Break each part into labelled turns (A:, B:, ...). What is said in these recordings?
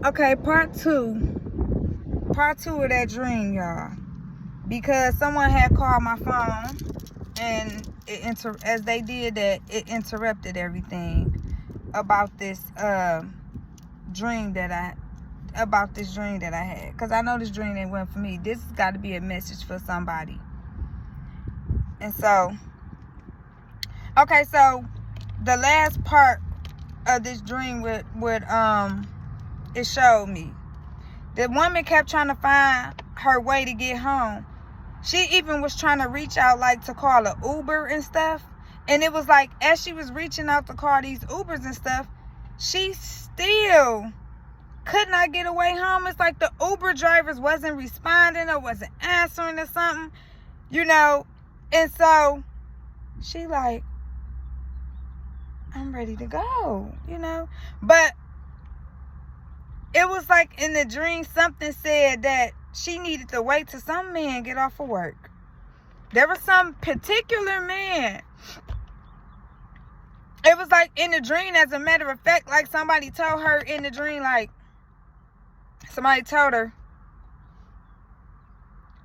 A: Okay, part two of that dream, y'all. Because someone had called my phone, and as they did that, it interrupted everything about this dream that I had. Because I know this dream ain't went for me. This has got to be a message for somebody. And so, okay, so the last part of this dream would it showed me the woman kept trying to find her way to get home. She even was trying to reach out, like, to call an Uber and stuff. And it was like, as she was reaching out to call these Ubers and stuff, she still could not get away home. It's like the Uber drivers wasn't responding or wasn't answering or something, you know. And so she like, I'm ready to go, you know. But it was like in the dream, something said that she needed to wait till some man get off of work. There was some particular man. It was like in the dream, as a matter of fact, like somebody told her in the dream, like somebody told her,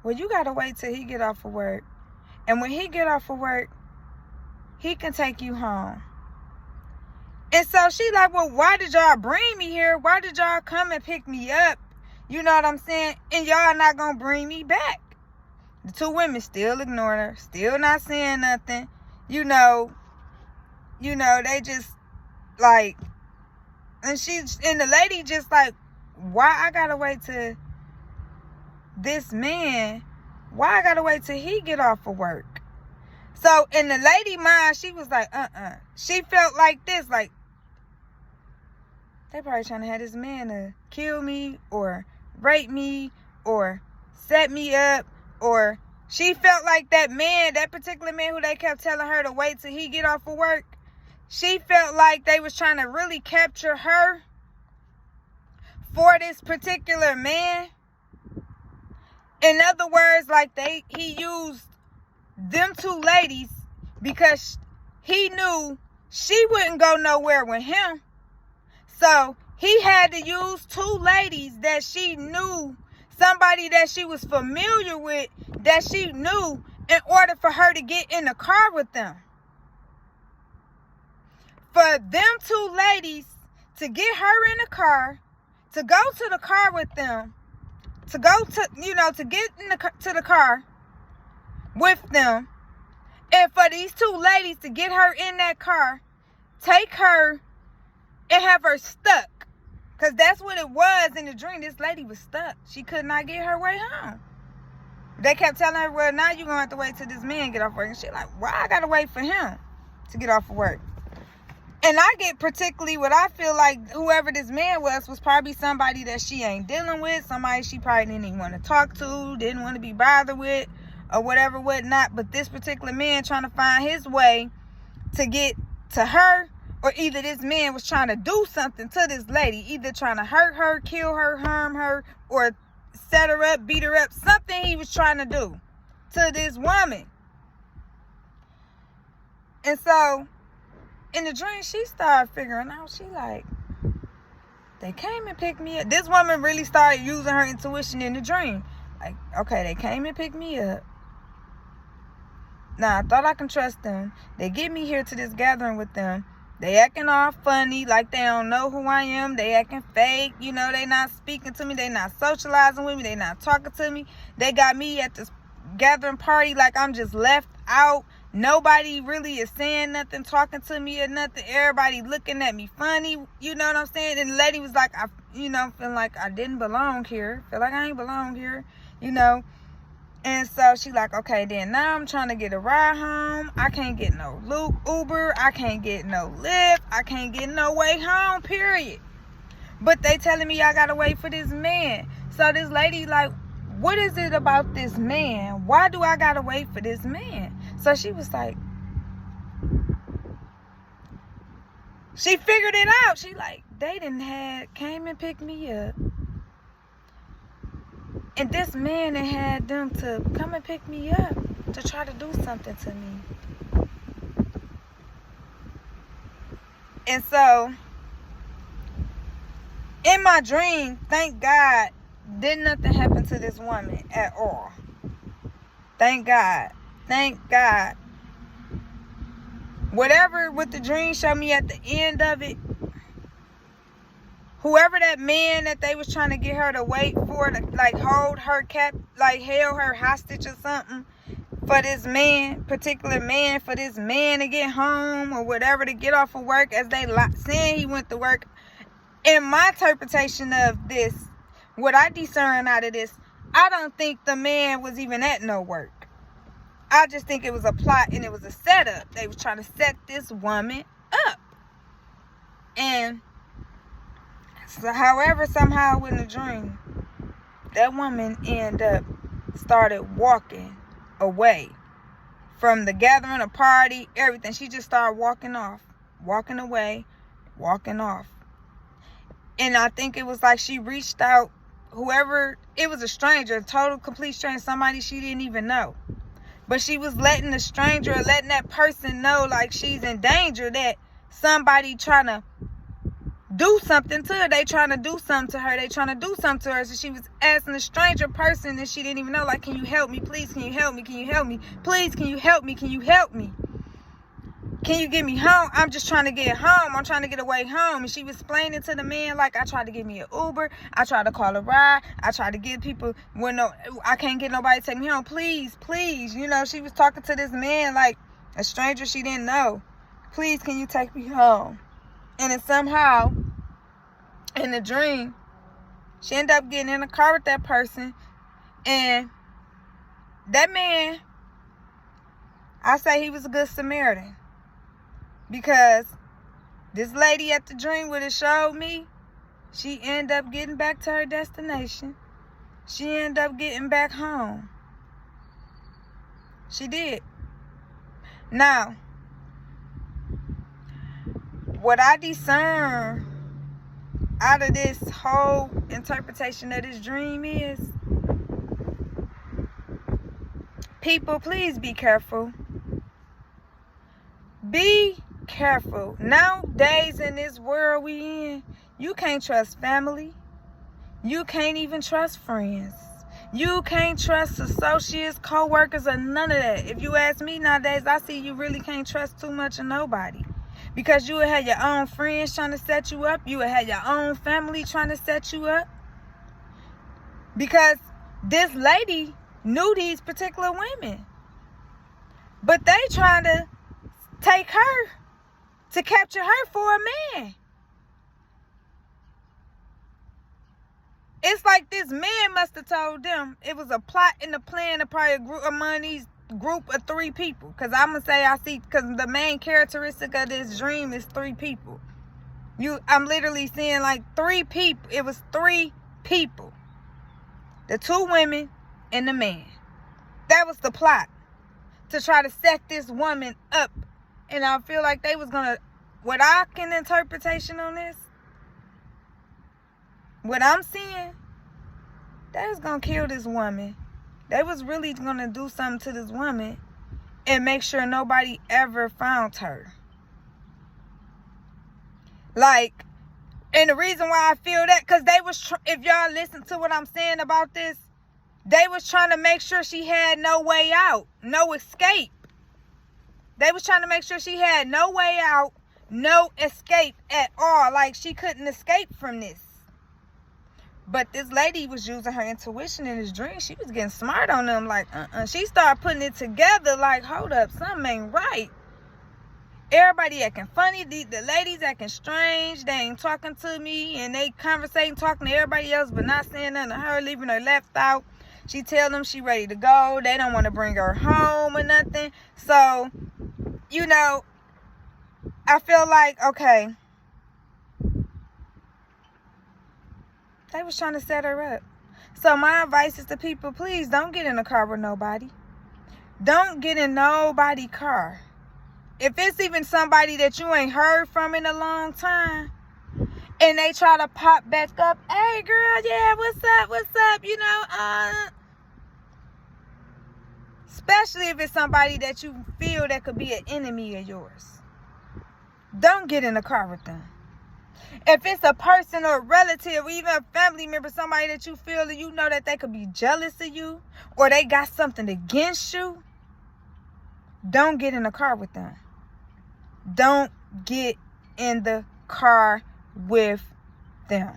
A: well, you got to wait till he get off of work. And when he get off of work, he can take you home. And so she like, well, why did y'all bring me here? Why did y'all come and pick me up? You know what I'm saying? And y'all not going to bring me back. The two women still ignored her, still not saying nothing. You know, they just like, and the lady just like, why I got to wait till this man, why I got to wait till he get off of work? So in the lady mind, she was like, She felt like this, like, they probably trying to have this man to kill me or rape me or set me up. Or she felt like that man, that particular man who they kept telling her to wait till he get off of work, she felt like they was trying to really capture her for this particular man. In other words, like he used them two ladies because he knew she wouldn't go nowhere with him. So he had to use two ladies that she knew, somebody that she was familiar with, that she knew, in order for her to get in the car with them. For them two ladies to get her in the car, to go to the car with them, to go to, to get to the car with them, and for these two ladies to get her in that car, take her, and have her stuck. Because that's what it was in the dream. This lady was stuck. She could not get her way home. They kept telling her, well, now you're going to have to wait till this man get off work. And she like, why I got to wait for him to get off of work? And I get particularly what I feel like whoever this man was probably somebody that she ain't dealing with. Somebody she probably didn't even want to talk to, didn't want to be bothered with, or whatever, whatnot. But this particular man trying to find his way to get to her, or either this man was trying to do something to this lady, either trying to hurt her, kill her, harm her, or set her up, beat her up, something he was trying to do to this woman. And so, in the dream, she started figuring out, she like, they came and picked me up. This woman really started using her intuition in the dream. Like, okay, they came and picked me up. Now, I thought I can trust them. They get me here to this gathering with them. They acting all funny, like they don't know who I am. They acting fake. They not speaking to me. They not socializing with me. They not talking to me. They got me at this gathering party like I'm just left out. Nobody really is saying nothing, talking to me or nothing. Everybody looking at me funny. You know what I'm saying? And the lady was like, I feel like I didn't belong here. Feel like I ain't belong here, And so she like, okay, then now I'm trying to get a ride home. I can't get no Uber. I can't get no Lyft. I can't get no way home, period. But they telling me I got to wait for this man. So this lady like, what is it about this man? Why do I got to wait for this man? So she was like, she figured it out. She like, they came and picked me up. And this man had them to come and pick me up to try to do something to me. And so In my dream, thank God, did nothing happen to this woman at all. Thank God. Thank God. Whatever with the dream showed me at the end of it, whoever that man that they was trying to get her to wait for, to like hold her held her hostage or something, for this man, particular man, for this man to get home or whatever, to get off of work, as they saying he went to work. In my interpretation of this, what I discern out of this, I don't think the man was even at no work. I just think it was a plot and it was a setup. They was trying to set this woman up. And so, however, somehow in the dream, that woman started walking away from the gathering, a party, everything. She just started walking off, walking away, walking off. And I think it was like she reached out, whoever, it was a stranger, a total, complete stranger, somebody she didn't even know. But she was letting the stranger, letting that person know like she's in danger, that somebody trying to do something to her. They trying to do something to her. They trying to do something to her. So she was asking a stranger person that she didn't even know, like, can you help me? Please, can you help me? Can you help me? Please, can you help me? Can you help me? Can you get me home? I'm just trying to get home. I'm trying to get away home. And she was explaining to the man, like, I tried to get me an Uber. I tried to call a ride. I tried to get people, I can't get nobody to take me home. Please, please. You know, she was talking to this man like a stranger she didn't know. Please, can you take me home? And then somehow, in the dream, she ended up getting in a car with that person. And that man, I say he was a good Samaritan. Because this lady at the dream would have showed me, she ended up getting back to her destination. She ended up getting back home. She did. Now, what I discern out of this whole interpretation of this dream is, people, please be careful. Be careful. Nowadays in this world we in, you can't trust family. You can't even trust friends. You can't trust associates, co-workers, or none of that. If you ask me nowadays, I see you really can't trust too much of nobody. Because you will have your own friends trying to set you up. You will have your own family trying to set you up. Because this lady knew these particular women. But they trying to take her to capture her for a man. It's like this man must have told them it was a plot and a plan to probably a group among these group of 3 people. Because I'm going to say I see, because the main characteristic of this dream is 3 people. I'm literally seeing like 3 people. It was 3 people. The 2 women and the man. That was the plot. To try to set this woman up. And I feel like they was going to, what I can interpretation on this, what I'm seeing, they was going to kill this woman. They was really going to do something to this woman and make sure nobody ever found her. Like, and the reason why I feel that, because they was, if y'all listen to what I'm saying about this, they was trying to make sure she had no way out, no escape. They was trying to make sure she had no way out, no escape at all. Like, she couldn't escape from this. But this lady was using her intuition in this dream. She was getting smart on them. Like, She started putting it together like, hold up, something ain't right. Everybody acting funny. The ladies acting strange. They ain't talking to me. And they conversating, talking to everybody else, but not saying nothing to her, leaving her left out. She tell them she ready to go. They don't want to bring her home or nothing. So, you know, I feel like, okay, they was trying to set her up. So my advice is to people, please don't get in a car with nobody. Don't get in nobody's car. If it's even somebody that you ain't heard from in a long time, and they try to pop back up, hey girl, yeah, what's up, you know, especially if it's somebody that you feel that could be an enemy of yours. Don't get in the car with them. If it's a person or a relative or even a family member, somebody that you feel that you know that they could be jealous of you or they got something against you, don't get in the car with them. Don't get in the car with them.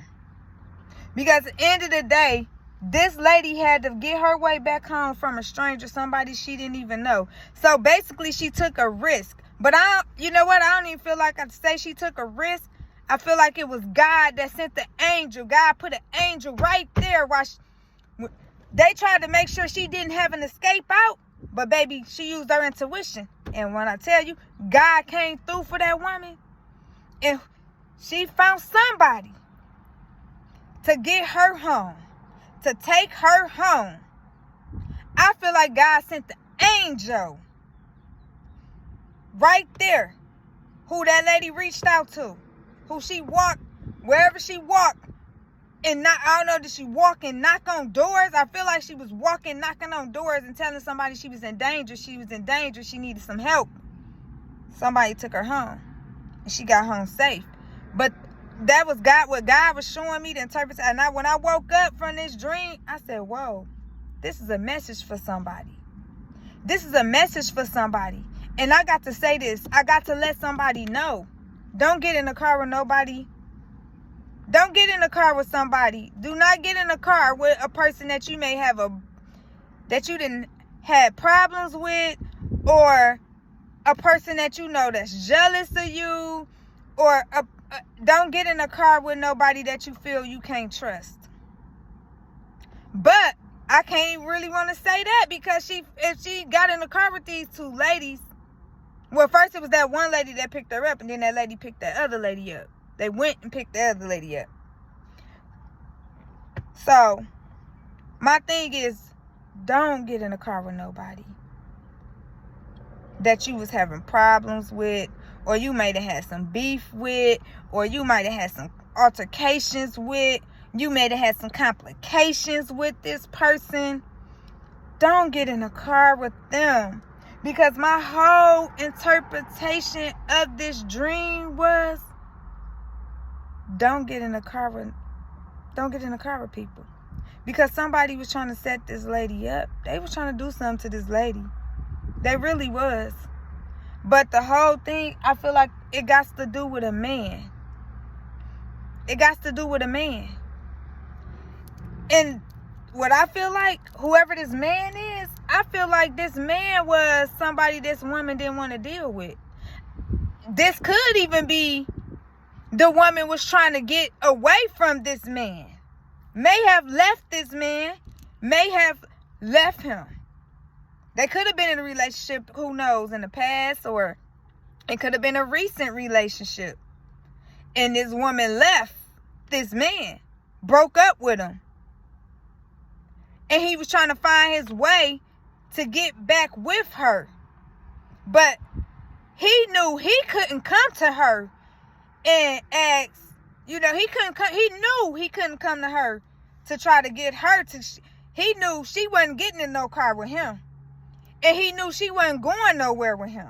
A: Because at the end of the day, this lady had to get her way back home from a stranger, somebody she didn't even know. So basically, she took a risk. But you know what? I don't even feel like I say she took a risk. I feel like it was God that sent the angel. God put an angel right there while they tried to make sure she didn't have an escape out. But baby, she used her intuition. And when I tell you, God came through for that woman. And she found somebody to get her home, to take her home. I feel like God sent the angel right there, who that lady reached out to, who she walked, wherever she walked, and I don't know, did she walk and knock on doors? I feel like she was walking, knocking on doors and telling somebody she was in danger. She was in danger. She needed some help. Somebody took her home, and she got home safe. But that was God, what God was showing me to interpret. And when I woke up from this dream, I said, whoa, this is a message for somebody. This is a message for somebody. And I got to say this. I got to let somebody know. Don't get in the car with nobody. Don't get in the car with somebody. Do not get in the car with a person that you may have that you didn't have problems with, or a person that you know that's jealous of you, or don't get in a car with nobody that you feel you can't trust. But I can't really want to say that, because if she got in the car with these two ladies, well, first it was that one lady that picked her up, and then that lady picked that other lady up. They went and picked the other lady up. So my thing is, don't get in a car with nobody that you was having problems with, or you might have had some beef with, or you might have had some altercations with, you may have had some complications with this person. Don't get in a car with them. Because my whole interpretation of this dream was, don't get in a car with people. Because somebody was trying to set this lady up. They was trying to do something to this lady. They really was. But the whole thing, I feel like it got to do with a man. It got to do with a man. And what I feel like, whoever this man is, I feel like this man was somebody this woman didn't want to deal with. This could even be the woman was trying to get away from this man. May have left this man, may have left him. They could have been in a relationship, who knows, in the past, or it could have been a recent relationship. And this woman left this man, broke up with him. And he was trying to find his way to get back with her. But he knew he couldn't come to her and ask, he knew he couldn't come to her to try to get her to, he knew she wasn't getting in no car with him. And he knew she wasn't going nowhere with him.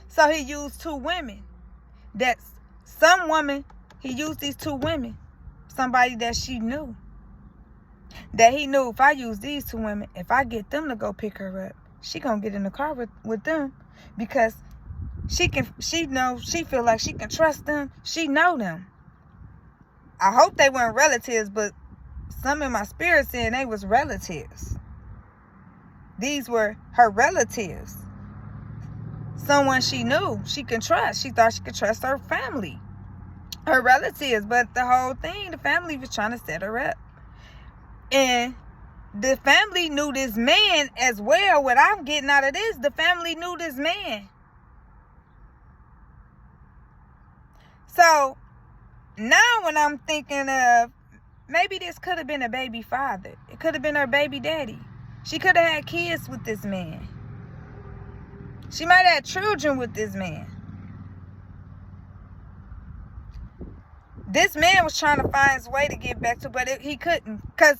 A: So he used two women. He used these two women. Somebody that she knew. That he knew, if I use these two women, if I get them to go pick her up, she gonna get in the car with them. Because she feel like she can trust them. She know them. I hope they weren't relatives, but some in my spirit saying they was relatives. These were her relatives. Someone she knew, she can trust. She thought she could trust her family, her relatives. But the whole thing, the family was trying to set her up. And the family knew this man as well. What I'm getting out of this, the family knew this man. So now when I'm thinking of, maybe this could have been a baby father. It could have been her baby daddy. She could have had kids with this man. She might have had children with this man. This man was trying to find his way to get back to, but he couldn't. Because,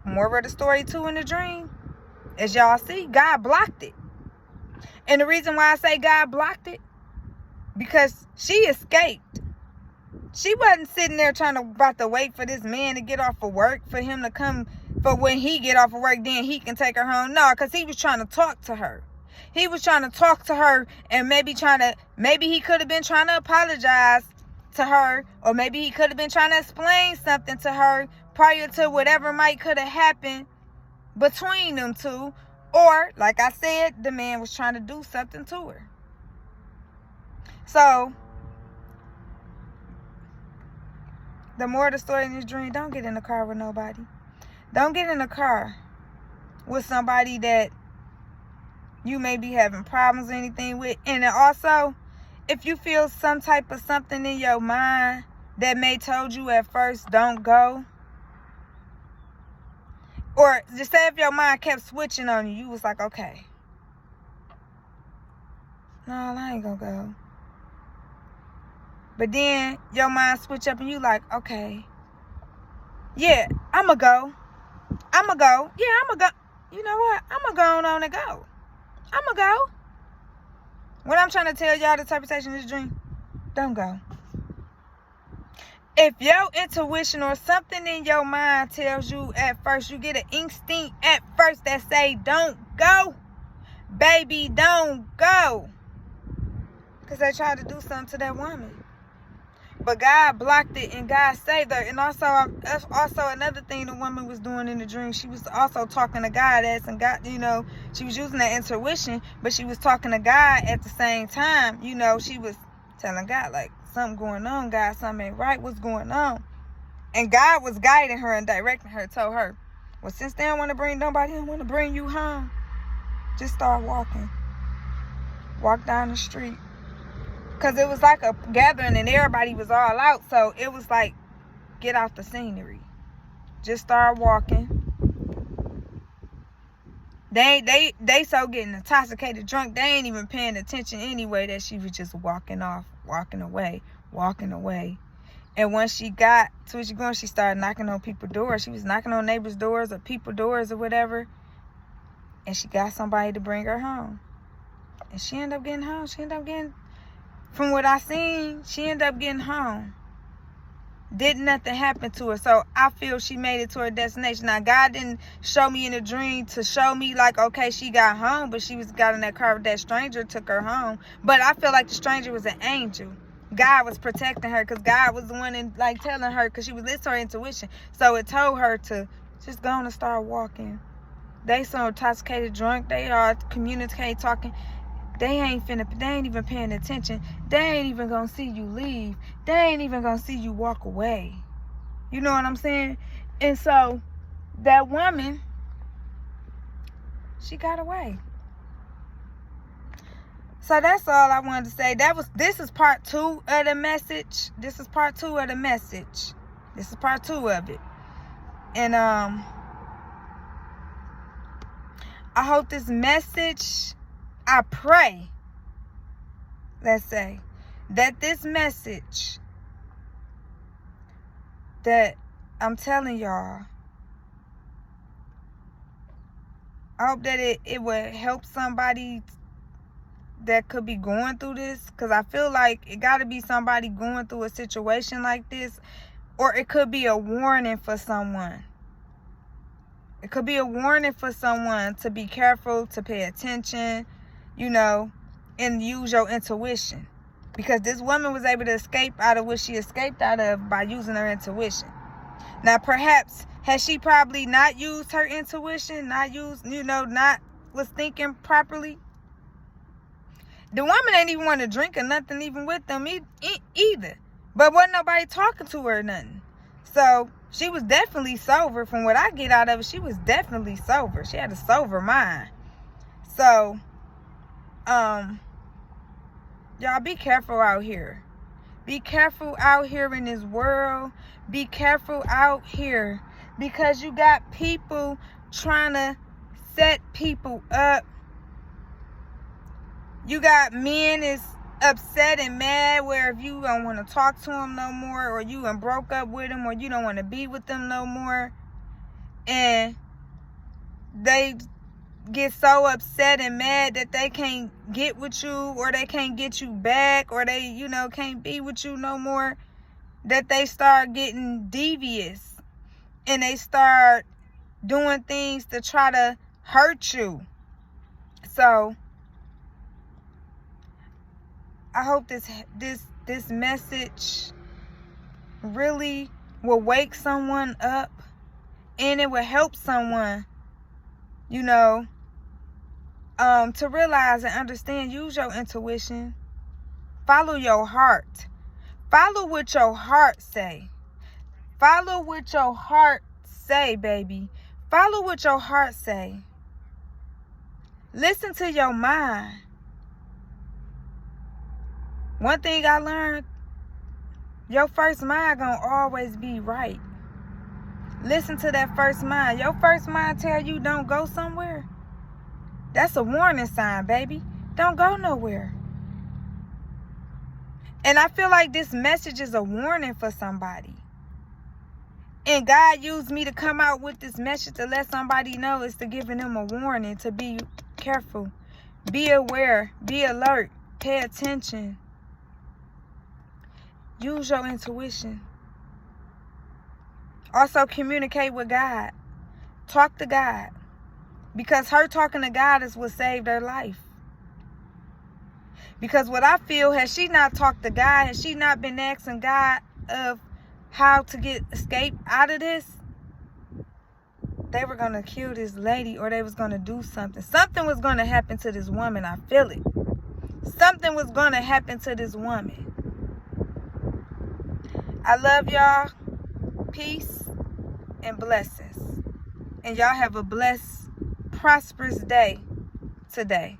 A: more of the story too in the dream, as y'all see, God blocked it. And the reason why I say God blocked it, because she escaped. She wasn't sitting there about to wait for this man to get off of work, for him to come, for when he get off of work, then he can take her home. No, because he was trying to talk to her. He was trying to talk to her, and maybe he could have been trying to apologize to her, or maybe he could have been trying to explain something to her prior to whatever could have happened between them two. Or, like I said, the man was trying to do something to her. So, the more of the story in this dream, don't get in the car with nobody. Don't get in the car with somebody that you may be having problems or anything with. And then also, if you feel some type of something in your mind that may told you at first, don't go. Or just say if your mind kept switching on you, you was like, okay, no, I ain't gonna go. But then your mind switch up and you like, okay, yeah, I'ma go. Yeah, I'ma go. You know what? I'ma go on and go. I'ma go. What I'm trying to tell y'all, the interpretation of this dream, don't go. If your intuition or something in your mind tells you at first, you get an instinct at first that say, don't go, baby, don't go. Because they tried to do something to that woman. But God blocked it and God saved her. And also another thing the woman was doing in the dream, she was also talking to God, asking God, she was using that intuition, but she was talking to God at the same time. She was telling God, like, something going on, God, something ain't right, what's going on? And God was guiding her and directing her, told her, well, since they don't want to bring nobody, don't want to bring you home, just start walking. Walk down the street. Because it was like a gathering and everybody was all out. So it was like, get off the scenery. Just start walking. They so getting intoxicated, drunk, they ain't even paying attention anyway, that she was just walking away. And once she got to where she going, she started knocking on people's doors. She was knocking on neighbors' doors or people's doors or whatever. And she got somebody to bring her home. And she ended up getting home. From what I seen, she ended up getting home. Didn't nothing happen to her. So I feel she made it to her destination. Now, God didn't show me in a dream to show me like, okay, she got home, but she got in that car with that stranger, took her home. But I feel like the stranger was an angel. God was protecting her because God was the one telling her, because she was listening to her intuition. So it told her to just go on and start walking. They so intoxicated, drunk. They are communicating, talking. They ain't even paying attention. They ain't even gonna see you leave. They ain't even gonna see you walk away. You know what I'm saying? And so that woman, she got away. So that's all I wanted to say. This is part 2 of the message. This is part 2 of it. And I hope this message, I pray, let's say, that this message that I'm telling y'all, I hope that it would help somebody that could be going through this, because I feel like it got to be somebody going through a situation like this, or it could be a warning for someone. It could be a warning for someone to be careful, to pay attention, and use your intuition. Because this woman was able to escape out of what she escaped out of by using her intuition. Now, perhaps, has she probably not used her intuition, not was thinking properly? The woman ain't even want to drink or nothing even with them either. But wasn't nobody talking to her or nothing. So, she was definitely sober. From what I get out of it, she was definitely sober. She had a sober mind. So, y'all be careful out here. Be careful out here in this world. Be careful out here. Because you got people trying to set people up. You got men is upset and mad where if you don't want to talk to them no more, or you done broke up with them, or you don't want to be with them no more, and they get so upset and mad that they can't get with you, or they can't get you back, or they, can't be with you no more, that they start getting devious and they start doing things to try to hurt you. So I hope this message really will wake someone up, and it will help someone, to realize and understand. Use your intuition. Follow your heart. Follow what your heart say. Follow what your heart say, baby. Follow what your heart say. Listen to your mind. One thing I learned, your first mind gonna always be right. Listen to that first mind. Your first mind tell you don't go somewhere. That's a warning sign, baby. Don't go nowhere. And I feel like this message is a warning for somebody. And God used me to come out with this message to let somebody know, it's to giving them a warning to be careful, be aware, be alert, pay attention. Use your intuition. Also communicate with God. Talk to God. Because her talking to God is what saved her life. Because what I feel, had she not talked to God, had she not been asking God of how to escape out of this, they were going to kill this lady, or they was going to do something. Something was going to happen to this woman. I feel it. Something was going to happen to this woman. I love y'all. Peace and blessings. And y'all have a blessed, prosperous day today.